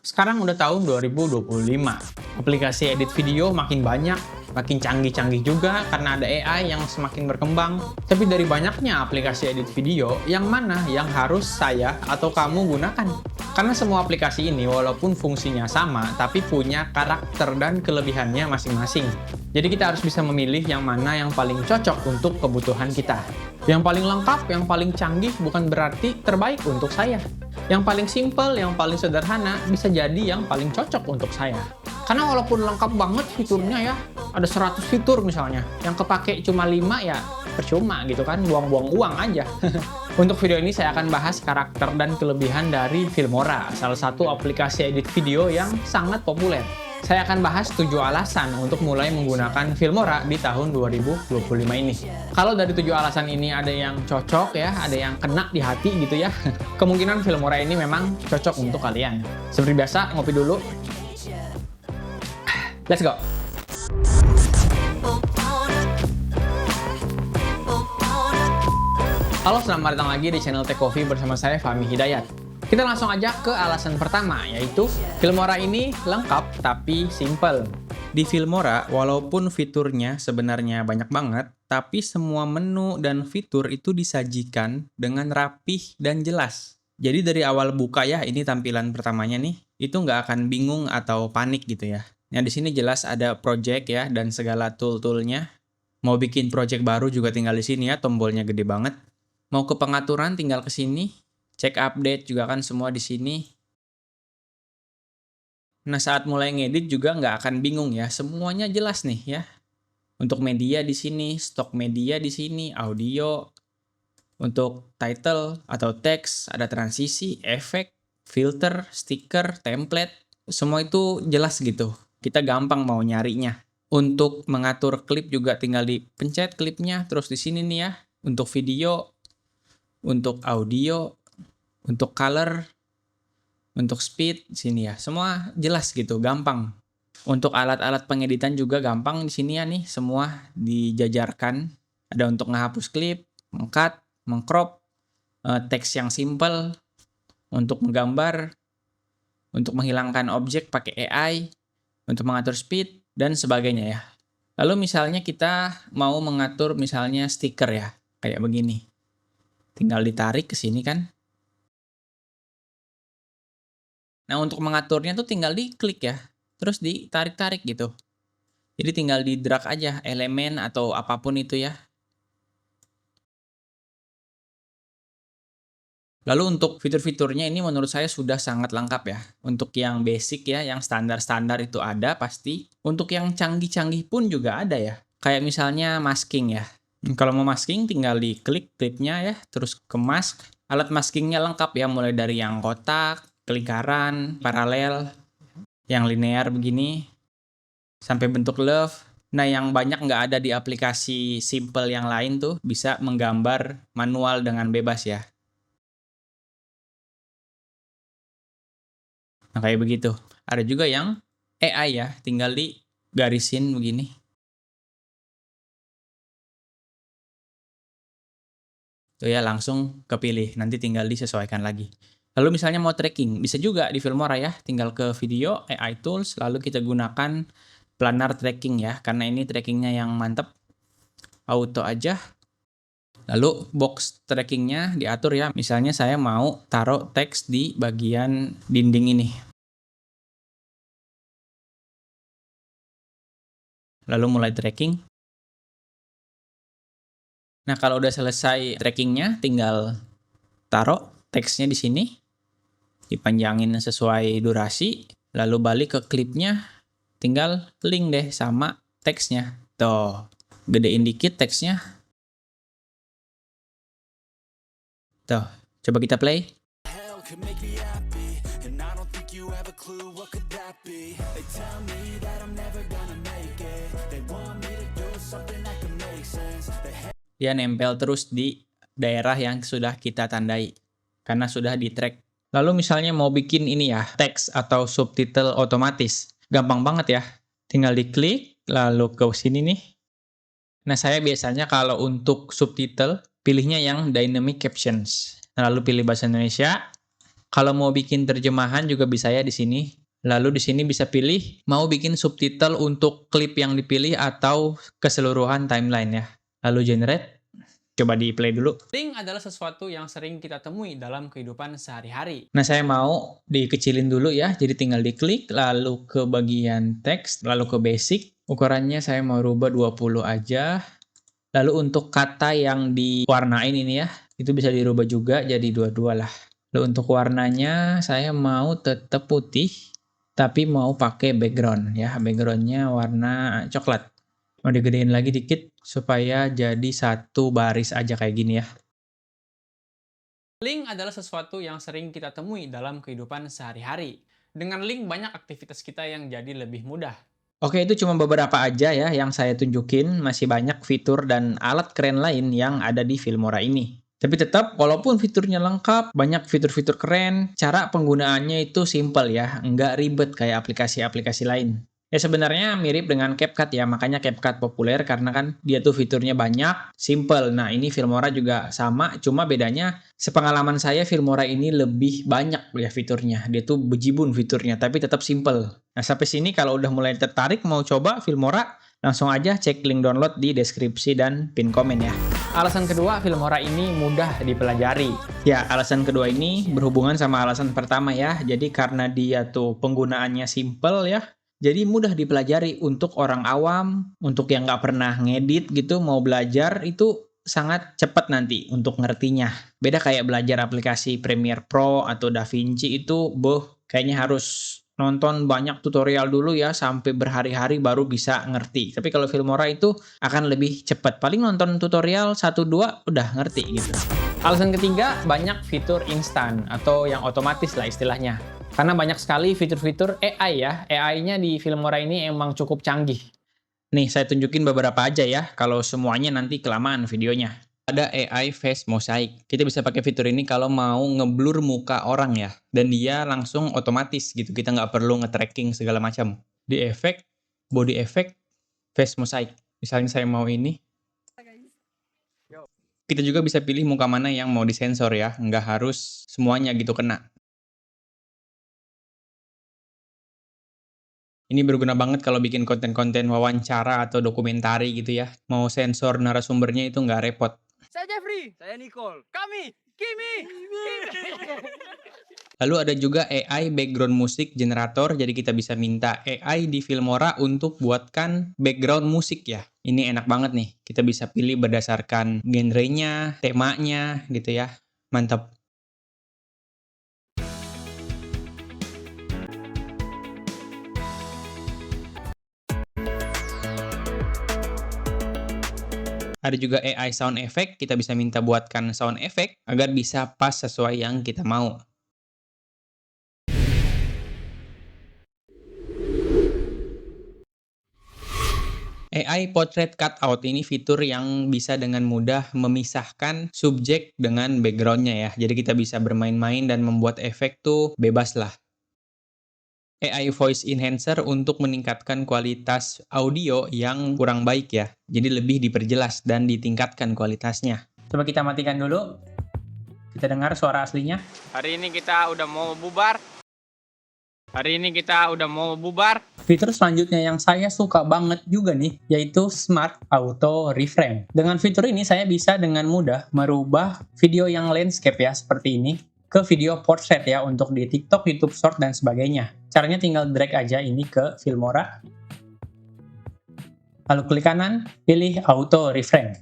Sekarang udah tahun 2025. Aplikasi edit video makin banyak, makin canggih-canggih juga karena ada AI yang semakin berkembang. Tapi dari banyaknya aplikasi edit video, yang mana yang harus saya atau kamu gunakan? Karena semua aplikasi ini walaupun fungsinya sama, tapi punya karakter dan kelebihannya masing-masing. Jadi kita harus bisa memilih yang mana yang paling cocok untuk kebutuhan kita. Yang paling lengkap, yang paling canggih bukan berarti terbaik untuk saya. Yang paling simple, yang paling sederhana bisa jadi yang paling cocok untuk saya. Karena walaupun lengkap banget fiturnya ya, ada 100 fitur misalnya, yang kepake cuma 5 ya percuma gitu kan, buang-buang uang aja. Untuk video ini saya akan bahas karakter dan kelebihan dari Filmora, salah satu aplikasi edit video yang sangat populer. Saya akan bahas 7 alasan untuk mulai menggunakan Filmora di tahun 2025 ini. Kalau dari 7 alasan ini ada yang cocok ya, ada yang kena di hati gitu ya, kemungkinan Filmora ini memang cocok untuk kalian. Seperti biasa, ngopi dulu. Let's go! Halo, selamat datang lagi di channel Tech Coffee bersama saya, Fahmi Hidayat. Kita langsung aja ke alasan pertama, yaitu Filmora ini lengkap tapi simple. Di Filmora, walaupun fiturnya sebenarnya banyak banget, tapi semua menu dan fitur itu disajikan dengan rapih dan jelas. Jadi dari awal buka ya, ini tampilan pertamanya nih, itu nggak akan bingung atau panik gitu ya. Nah, di sini jelas ada project ya, dan segala tool-toolnya. Mau bikin project baru juga tinggal di sini ya, tombolnya gede banget. Mau ke pengaturan tinggal ke sini. Cek update juga kan semua di sini. Nah, saat mulai ngedit juga nggak akan bingung ya. Semuanya jelas nih ya. Untuk media di sini, stok media di sini, audio. Untuk title atau teks, ada transisi, efek, filter, stiker, template. Semua itu jelas gitu. Kita gampang mau nyarinya. Untuk mengatur klip juga tinggal dipencet klipnya. Terus di sini nih ya. Untuk video, untuk audio, untuk color, untuk speed, sini ya. Semua jelas gitu, gampang. Untuk alat-alat pengeditan juga gampang di sini ya nih, semua dijajarkan. Ada untuk menghapus klip, meng-cut, meng-crop, teks yang simple, untuk menggambar, untuk menghilangkan objek pakai AI, untuk mengatur speed, dan sebagainya ya. Lalu misalnya kita mau mengatur misalnya stiker ya, kayak begini. Tinggal ditarik ke sini kan. Nah, untuk mengaturnya tuh tinggal diklik ya, terus ditarik-tarik gitu. Jadi tinggal di drag aja elemen atau apapun itu ya. Lalu untuk fitur-fiturnya ini menurut saya sudah sangat lengkap ya. Untuk yang basic ya, yang standar-standar itu ada pasti. Untuk yang canggih-canggih pun juga ada ya. Kayak misalnya masking ya. Kalau mau masking tinggal diklik klipnya ya, terus ke mask. Alat maskingnya lengkap ya, mulai dari yang kotak, lingkaran, paralel, yang linear begini, sampai bentuk love. Nah, yang banyak nggak ada di aplikasi simple yang lain tuh, bisa menggambar manual dengan bebas ya. Nah, kayak begitu. Ada juga yang AI ya, tinggal digarisin begini. Tuh ya, langsung kepilih. Nanti tinggal disesuaikan lagi. Lalu misalnya mau tracking, bisa juga di Filmora ya. Tinggal ke video, AI Tools, lalu kita gunakan planar tracking ya. Karena ini trackingnya yang mantep. Auto aja. Lalu box trackingnya diatur ya. Misalnya saya mau taruh teks di bagian dinding ini. Lalu mulai tracking. Nah, kalau udah selesai trackingnya, tinggal taruh teksnya di sini, dipanjangin sesuai durasi, lalu balik ke klipnya, tinggal link deh sama teksnya. Tuh, gedein dikit teksnya. Tuh, coba kita play. Dia nempel terus di daerah yang sudah kita tandai karena sudah di track. Lalu misalnya mau bikin ini ya, teks atau subtitle otomatis. Gampang banget ya. Tinggal diklik, lalu ke sini nih. Nah, saya biasanya kalau untuk subtitle, pilihnya yang dynamic captions. Lalu pilih bahasa Indonesia. Kalau mau bikin terjemahan juga bisa ya di sini. Lalu di sini bisa pilih mau bikin subtitle untuk klip yang dipilih atau keseluruhan timeline ya. Lalu generate. Coba di play dulu. Link adalah sesuatu yang sering kita temui dalam kehidupan sehari-hari. Nah, saya mau dikecilin dulu ya. Jadi tinggal diklik, lalu ke bagian teks, lalu ke basic. Ukurannya saya mau rubah 20 aja. Lalu untuk kata yang diwarnain ini ya, itu bisa dirubah juga jadi 22 lah. Lalu untuk warnanya saya mau tetap putih, tapi mau pakai background ya. Backgroundnya warna coklat. Mau digedein lagi dikit supaya jadi satu baris aja kayak gini ya. Link adalah sesuatu yang sering kita temui dalam kehidupan sehari-hari. Dengan link banyak aktivitas kita yang jadi lebih mudah. Oke, itu cuma beberapa aja ya yang saya tunjukin. Masih banyak fitur dan alat keren lain yang ada di Filmora ini. Tapi tetap, walaupun fiturnya lengkap, banyak fitur-fitur keren, cara penggunaannya itu simple ya, nggak ribet kayak aplikasi-aplikasi lain. Ya sebenarnya mirip dengan CapCut ya, makanya CapCut populer karena kan dia tuh fiturnya banyak, simple. Nah ini Filmora juga sama, cuma bedanya sepengalaman saya Filmora ini lebih banyak ya fiturnya. Dia tuh bejibun fiturnya, tapi tetap simple. Nah sampai sini kalau udah mulai tertarik mau coba Filmora, langsung aja cek link download di deskripsi dan pin komen ya. Alasan kedua, Filmora ini mudah dipelajari. Ya, alasan kedua ini berhubungan sama alasan pertama ya. Jadi karena dia tuh penggunaannya simple ya, jadi mudah dipelajari untuk orang awam, untuk yang nggak pernah ngedit gitu, mau belajar itu sangat cepat nanti untuk ngertinya. Beda kayak belajar aplikasi Premiere Pro atau DaVinci itu, kayaknya harus nonton banyak tutorial dulu ya, sampai berhari-hari baru bisa ngerti. Tapi kalau Filmora itu akan lebih cepat. Paling nonton tutorial 1-2 udah ngerti gitu. Alasan ketiga, banyak fitur instan atau yang otomatis lah istilahnya. Karena banyak sekali fitur-fitur AI ya. AI-nya di Filmora ini emang cukup canggih. Nih, saya tunjukin beberapa aja ya. Kalau semuanya nanti kelamaan videonya. Ada AI Face Mosaic. Kita bisa pakai fitur ini kalau mau ngeblur muka orang ya. Dan dia langsung otomatis gitu. Kita nggak perlu nge-tracking segala macam. Di efek, body effect, Face Mosaic. Misalnya saya mau ini. Kita juga bisa pilih muka mana yang mau disensor ya. Nggak harus semuanya gitu kena. Ini berguna banget kalau bikin konten-konten wawancara atau dokumentari gitu ya. Mau sensor narasumbernya itu nggak repot. Saya Jeffrey. Saya Nicole. Kami Kimi. Lalu ada juga AI background musik generator. Jadi kita bisa minta AI di Filmora untuk buatkan background musik ya. Ini enak banget nih. Kita bisa pilih berdasarkan genrenya, temanya gitu ya. Mantap. Ada juga AI sound effect, kita bisa minta buatkan sound effect agar bisa pas sesuai yang kita mau. AI Portrait Cutout ini fitur yang bisa dengan mudah memisahkan subjek dengan backgroundnya ya. Jadi kita bisa bermain-main dan membuat efek tuh bebas lah. AI Voice Enhancer untuk meningkatkan kualitas audio yang kurang baik ya. Jadi lebih diperjelas dan ditingkatkan kualitasnya. Coba kita matikan dulu. Kita dengar suara aslinya. Hari ini kita udah mau bubar. Fitur selanjutnya yang saya suka banget juga nih, yaitu Smart Auto Reframe. Dengan fitur ini saya bisa dengan mudah merubah video yang landscape ya, seperti ini, ke video portrait ya, untuk di TikTok, YouTube Short, dan sebagainya. Caranya tinggal drag aja ini ke Filmora. Lalu klik kanan, pilih Auto Reframe.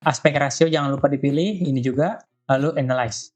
Aspek rasio jangan lupa dipilih, ini juga, lalu Analyze.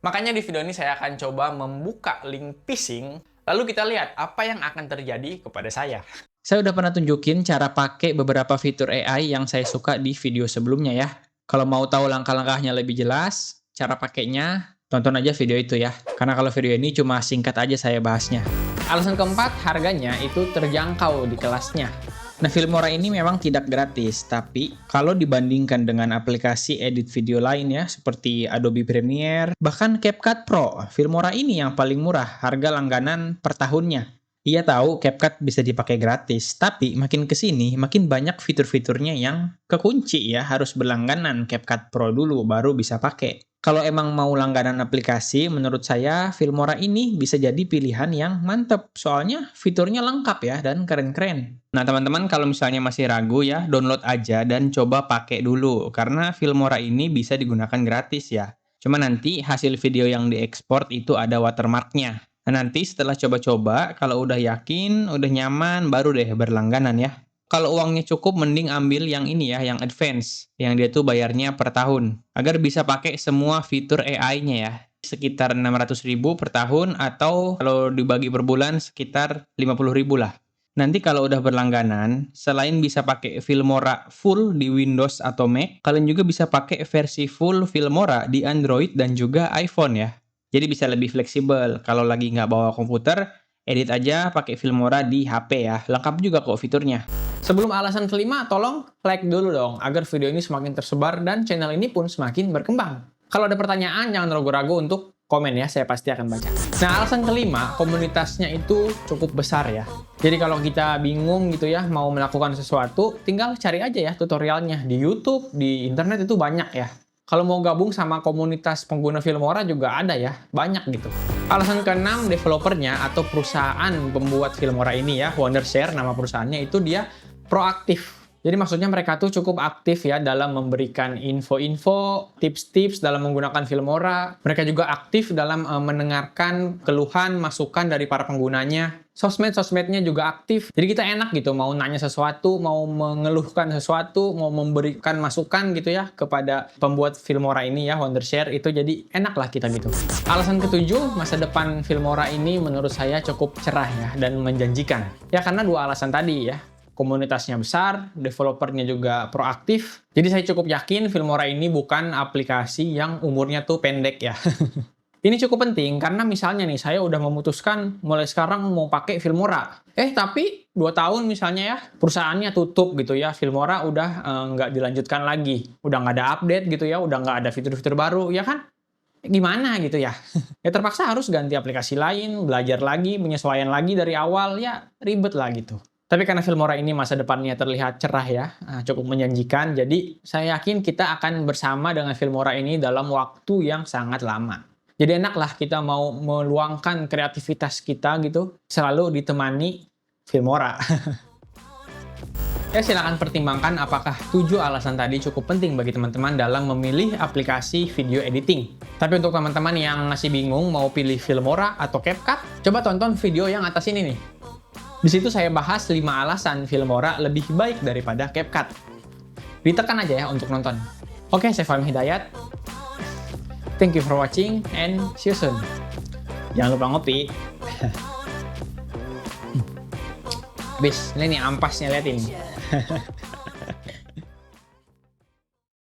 Makanya di video ini saya akan coba membuka link phishing, lalu kita lihat apa yang akan terjadi kepada saya. Saya udah pernah tunjukin cara pakai beberapa fitur AI yang saya suka di video sebelumnya ya. Kalau mau tahu langkah-langkahnya lebih jelas, cara pakainya, tonton aja video itu ya. Karena kalau video ini cuma singkat aja saya bahasnya. Alasan keempat, harganya itu terjangkau di kelasnya. Nah, Filmora ini memang tidak gratis, tapi kalau dibandingkan dengan aplikasi edit video lain ya, seperti Adobe Premiere, bahkan CapCut Pro, Filmora ini yang paling murah, harga langganan per tahunnya. Iya tahu CapCut bisa dipakai gratis, tapi makin ke sini makin banyak fitur-fiturnya yang kekunci ya, harus berlangganan CapCut Pro dulu baru bisa pakai. Kalau emang mau langganan aplikasi, menurut saya Filmora ini bisa jadi pilihan yang mantep, soalnya fiturnya lengkap ya dan keren-keren. Nah teman-teman kalau misalnya masih ragu ya, download aja dan coba pakai dulu, karena Filmora ini bisa digunakan gratis ya. Cuma nanti hasil video yang diekspor itu ada watermarknya. Nah, nanti setelah coba-coba, kalau udah yakin, udah nyaman, baru deh berlangganan ya. Kalau uangnya cukup, mending ambil yang ini ya, yang advance. Yang dia tuh bayarnya per tahun. Agar bisa pakai semua fitur AI-nya ya. Sekitar 600.000 per tahun, atau kalau dibagi per bulan sekitar 50.000 lah. Nanti kalau udah berlangganan, selain bisa pakai Filmora full di Windows atau Mac, kalian juga bisa pakai versi full Filmora di Android dan juga iPhone ya. Jadi bisa lebih fleksibel. Kalau lagi nggak bawa komputer, edit aja pakai Filmora di HP ya. Lengkap juga kok fiturnya. Sebelum alasan kelima, tolong like dulu dong, agar video ini semakin tersebar dan channel ini pun semakin berkembang. Kalau ada pertanyaan, jangan ragu-ragu untuk komen ya, saya pasti akan baca. Nah, alasan kelima, komunitasnya itu cukup besar ya. Jadi kalau kita bingung gitu ya, mau melakukan sesuatu, tinggal cari aja ya tutorialnya. Di YouTube, di internet itu banyak ya. Kalau mau gabung sama komunitas pengguna Filmora juga ada ya, banyak gitu. Alasan keenam, developernya atau perusahaan pembuat Filmora ini ya, Wondershare nama perusahaannya, itu dia proaktif. Jadi maksudnya mereka tuh cukup aktif ya dalam memberikan info-info, tips-tips dalam menggunakan Filmora. Mereka juga aktif dalam mendengarkan keluhan, masukan dari para penggunanya. Sosmed-sosmednya juga aktif. Jadi kita enak gitu mau nanya sesuatu, mau mengeluhkan sesuatu, mau memberikan masukan gitu ya kepada pembuat Filmora ini ya, Wondershare, itu jadi enak lah kita gitu. Alasan ketujuh, masa depan Filmora ini menurut saya cukup cerah ya dan menjanjikan. Ya karena dua alasan tadi ya. Komunitasnya besar, developernya juga proaktif. Jadi saya cukup yakin Filmora ini bukan aplikasi yang umurnya tuh pendek ya. Ini cukup penting karena misalnya nih saya udah memutuskan mulai sekarang mau pakai Filmora. Tapi 2 tahun misalnya ya perusahaannya tutup gitu ya, Filmora udah nggak dilanjutkan lagi. Udah nggak ada update gitu ya, udah nggak ada fitur-fitur baru ya kan? Gimana gitu ya? Ya terpaksa harus ganti aplikasi lain, belajar lagi, penyesuaian lagi dari awal, ya ribet lah gitu. Tapi karena Filmora ini masa depannya terlihat cerah ya, cukup menjanjikan, jadi saya yakin kita akan bersama dengan Filmora ini dalam waktu yang sangat lama. Jadi enak lah kita mau meluangkan kreativitas kita gitu, selalu ditemani Filmora. Ya silakan pertimbangkan apakah 7 alasan tadi cukup penting bagi teman-teman dalam memilih aplikasi video editing. Tapi untuk teman-teman yang masih bingung mau pilih Filmora atau CapCut, coba tonton video yang atas ini nih. Di situ saya bahas 5 alasan Filmora lebih baik daripada CapCut. Ditekan aja ya untuk nonton. Oke, saya Fahmi Hidayat. Thank you for watching and see you soon. Jangan lupa ngopi. Habis, ini nih ampasnya, lihat ini.